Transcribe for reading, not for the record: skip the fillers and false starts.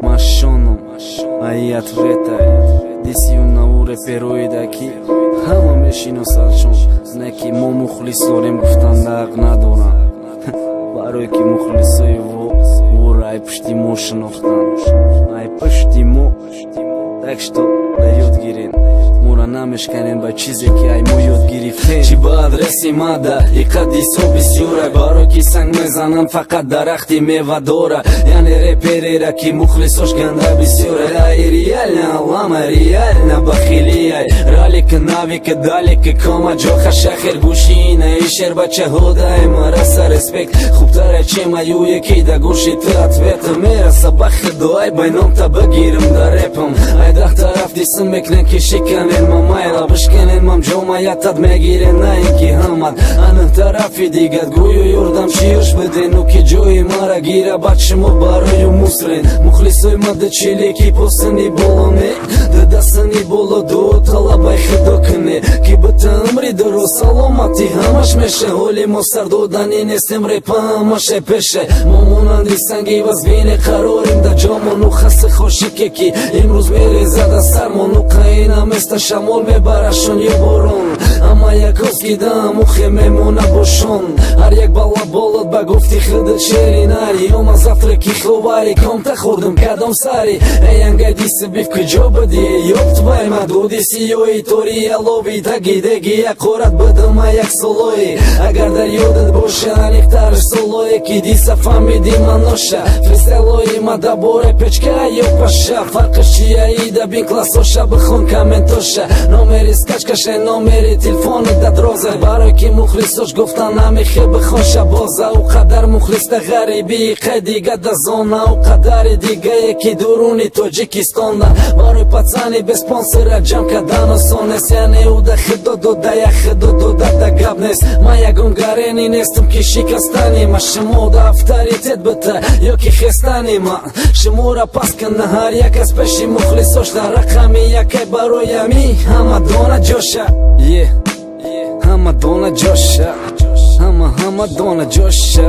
Машоном аят ветай дисиуна у репероида ки ҳама мешиносадшон неки мо мухлисорем гуфтан нақ надорам барое ки мухлисои вора ай пушти мо шинохтан ай пушти мо так что да ёд гирен мора намешканен ба чизе ки ай мо ёд гирифтем чӣ ба адреси мада иқадисо бисёра баро ки санг мезанам фақат дарахти мева дора яъне реперера ки мухлисош ганда бисёра ай реально лама реально бахили ай ралика навика далика кома ҷоха шахер гӯшина ишер бачаҳода эмараса респект хубтара чемаюе ки да гӯши ту ответа мераса ба худо ай байномта бигирам да репам ай dah taraf dism meknen ki şikanen mamayla bışkenen mam jomayatad megiren na inki hamad anı tarafi digat guyu yordam şiyoş beden o ki joyi mara gira bakşımı baroyu musren muhlisoy madı çili ki posani bolone dadasani bolo do talabay khidokne ki bata umri daro salamati hamash meshe holi mosar dodani nestem repa mashe peshe mamunan disangi vazvine qarorim da jomonu khase khoshike ki imruz mere зада сармону қаина места шамол мебарашон ё борон амма яковски дам ухе мемона бошон ҳар як бала болад ба гуфти худат шеринари ома завтраки ховари комта хӯрдум кадом сари эянга диси биф куҷо буди ёбтвай мадудиси ёи тори ялови тагидеги яқорат будама як солои агар дар ёдат боша аниқтарш солое ки диса фамиди маноша фристайлои мадаборе печка ё паша фарқаш чия да бин классоша бихун комментоша номери скачкаше номери телефони дадроза барои ки мухлисош гуфтан намехе бихоша боза у қадар мухлиста ғариби қадига да зона у қадари дигае ки дуруни тоҷикистонда барои пацани без спонсора ҷам кадан осон нест яъне у да худо дода як худо дода да гап нест ман ягон гарени нестам ки шикастани ма шумо да авторитет бита ё ки хестани ма шумора паскана ҳар як аз пеши мухлисош да рақами якай бароями ҳама дона ҷоша ҳама дона ҷоша ҳама дона ҷоша